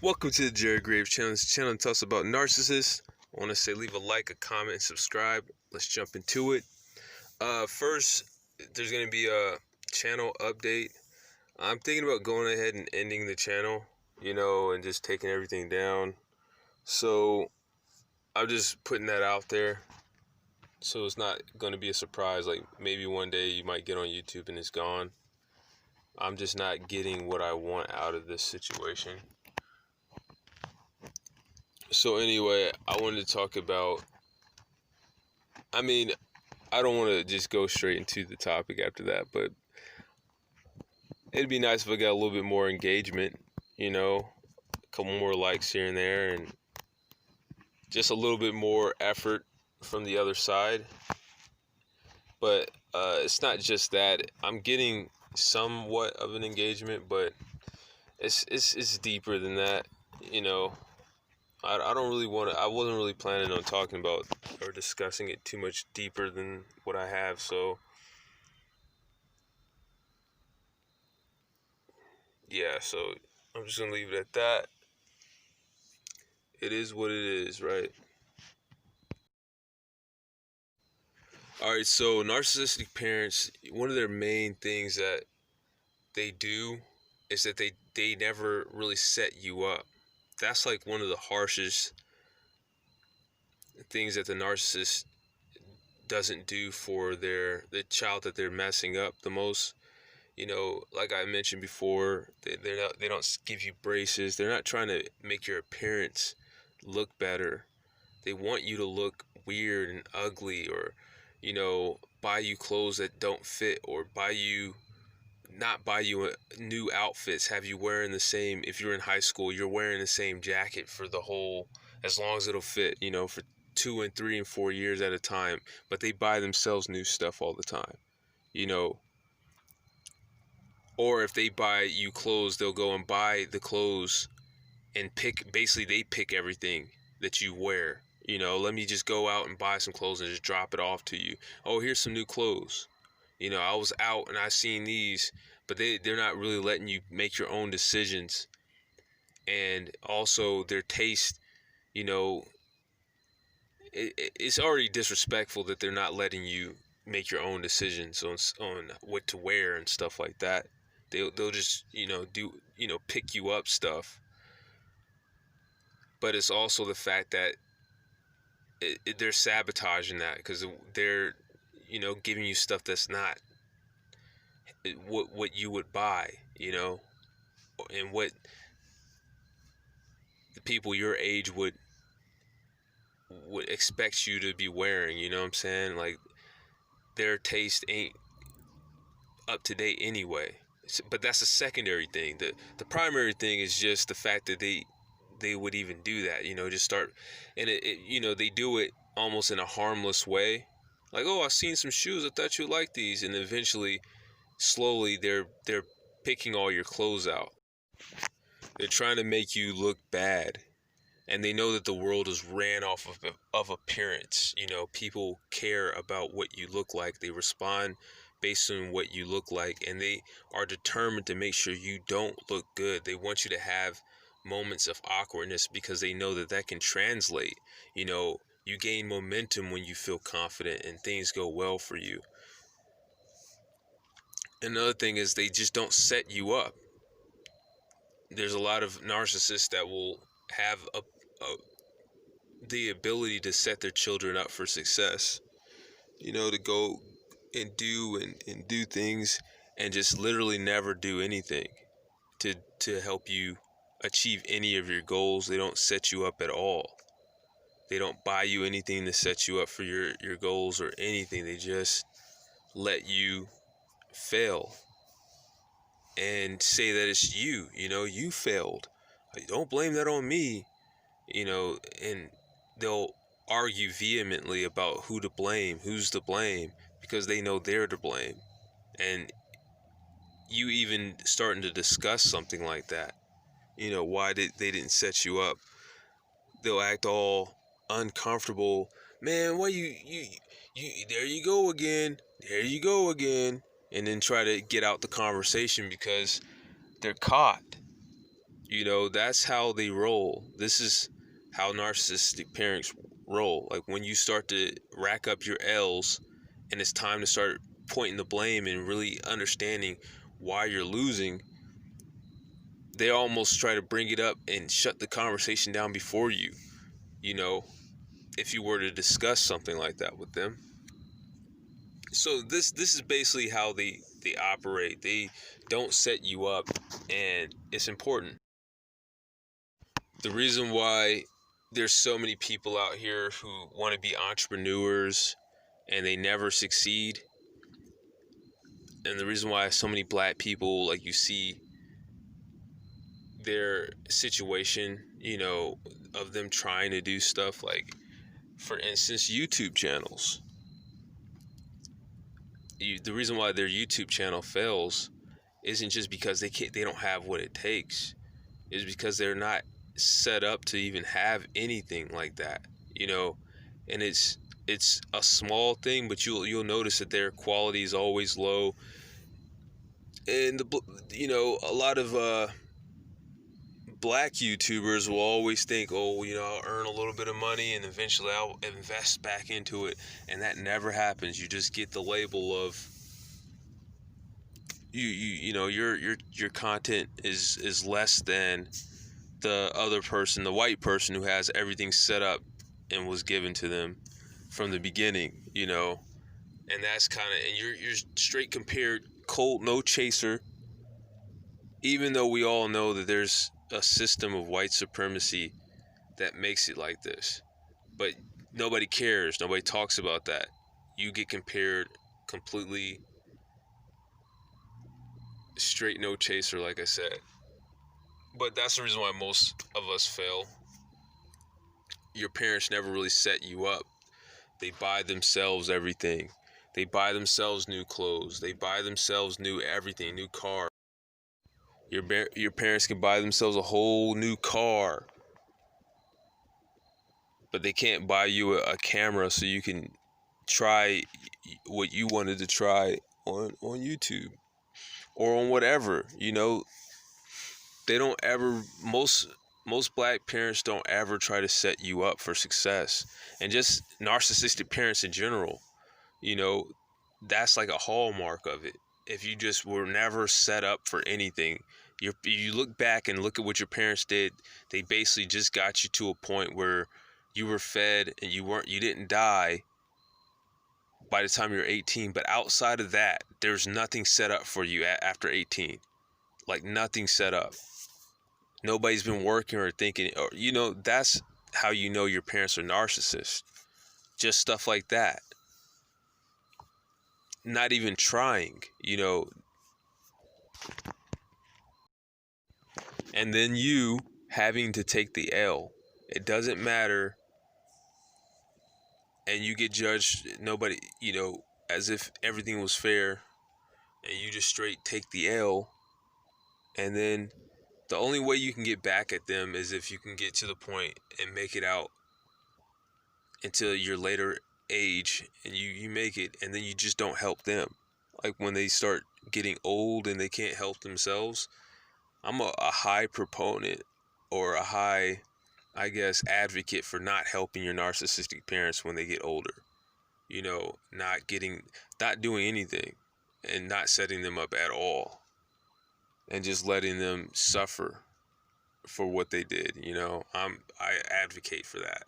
Welcome to the Jared Graves channel. This channel talks about narcissists. I want to say leave a like, a comment, and subscribe. Let's jump into it. First, there's going to be a channel update. I'm thinking about going ahead and ending the channel, and just taking everything down. So I'm just putting that out there. So it's not going to be a surprise. Like maybe one day you might get on YouTube and it's gone. I'm just not getting what I want out of this situation. So anyway, I wanted to talk about, I don't want to just go straight into the topic after that, but it'd be nice if I got a little bit more engagement, a couple more likes here and there, and just a little bit more effort from the other side. But it's not just that. I'm getting somewhat of an engagement, but it's deeper than that, I don't really want to, I wasn't really planning on talking about or discussing it too much deeper than what I have, so yeah, so I'm just gonna leave it at that. It is what it is, right? Alright, so narcissistic parents, one of their main things that they do is that they never really set you up. That's like one of the harshest things that the narcissist doesn't do for the child that they're messing up the most. Like I mentioned before, they don't give you braces. They're not trying to make your appearance look better. They want you to look weird and ugly, or buy you clothes that don't fit, or not buy you new outfits, have you wearing the same. If you're in high school, you're wearing the same jacket for the whole, as long as it'll fit, for 2 and 3 and 4 years at a time. But they buy themselves new stuff all the time, or if they buy you clothes, they'll go and buy the clothes and they pick everything that you wear. Let me just go out and buy some clothes and just drop it off to you. Oh, here's some new clothes. I was out and I seen these, but they're not really letting you make your own decisions. And also their taste, it's already disrespectful that they're not letting you make your own decisions on what to wear and stuff like that. They'll just, pick you up stuff. But it's also the fact that they're sabotaging that, because they're, giving you stuff that's not what you would buy, and what the people your age would expect you to be wearing. You know what I'm saying? Like, their taste ain't up to date anyway. But that's a secondary thing. The primary thing is just the fact that they would even do that, just start. And they do it almost in a harmless way, like, oh, I've seen some shoes, I thought you'd like these, and eventually, slowly, they're picking all your clothes out. They're trying to make you look bad, and they know that the world is ran off of appearance. People care about what you look like. They respond based on what you look like, and they are determined to make sure you don't look good. They want you to have moments of awkwardness, because they know that can translate. You gain momentum when you feel confident and things go well for you. Another thing is they just don't set you up. There's a lot of narcissists that will have the ability to set their children up for success, to go and do things, and just literally never do anything to help you achieve any of your goals. They don't set you up at all. They don't buy you anything to set you up for your goals or anything. They just let you fail and say that it's you, you failed. Don't blame that on me, and they'll argue vehemently about who's to blame, because they know they're to blame. And you even starting to discuss something like that, why they didn't set you up, they'll act all uncomfortable. Man, why you there you go again, and then try to get out the conversation because they're caught. You know, that's how they roll. This is how narcissistic parents roll. Like when you start to rack up your L's and it's time to start pointing the blame and really understanding why you're losing, they almost try to bring it up and shut the conversation down before you, you know, if you were to discuss something like that with them. So this is basically how they operate. They don't set you up, and it's important. The reason why there's so many people out here who want to be entrepreneurs and they never succeed, and the reason why so many black people, like, you see their situation, you know, of them trying to do stuff, like, for instance, YouTube channels. The reason why their YouTube channel fails isn't just because they don't have what it takes. It's because they're not set up to even have anything like that, you know. And it's a small thing, but you'll notice that their quality is always low. And a lot of black YouTubers will always think, oh, you know, I'll earn a little bit of money and eventually I'll invest back into it, and that never happens. You just get the label of you know, your content is less than the other person, the white person who has everything set up and was given to them from the beginning, you know. And that's kind of, and you're straight compared, cold, no chaser, even though we all know that there's a system of white supremacy that makes it like this. But nobody cares, nobody talks about that. You get compared completely straight, no chaser, like I said. But that's the reason why most of us fail. Your parents never really set you up. They buy themselves everything. They buy themselves new clothes. They buy themselves new everything, new car. Your parents can buy themselves a whole new car, but they can't buy you a camera so you can try what you wanted to try on YouTube or on whatever, you know. They don't ever, most black parents don't ever try to set you up for success. And just narcissistic parents in general, you know, that's like a hallmark of it. If you just were never set up for anything, you look back and look at what your parents did. They basically just got you to a point where you were fed and you didn't die by the time you're 18. But outside of that, there's nothing set up for you after 18. Like, nothing set up. Nobody's been working or thinking, or, you know, that's how you know your parents are narcissists. Just stuff like that. Not even trying, you know. And then you having to take the L. It doesn't matter. And you get judged, nobody, you know, as if everything was fair. And you just straight take the L. And then the only way you can get back at them is if you can get to the point and make it out until your later age, and you make it, and then you just don't help them. Like when they start getting old and they can't help themselves, I'm a high proponent, or a high, I guess, advocate for not helping your narcissistic parents when they get older. You know, not doing anything and not setting them up at all, and just letting them suffer for what they did. You know, I advocate for that.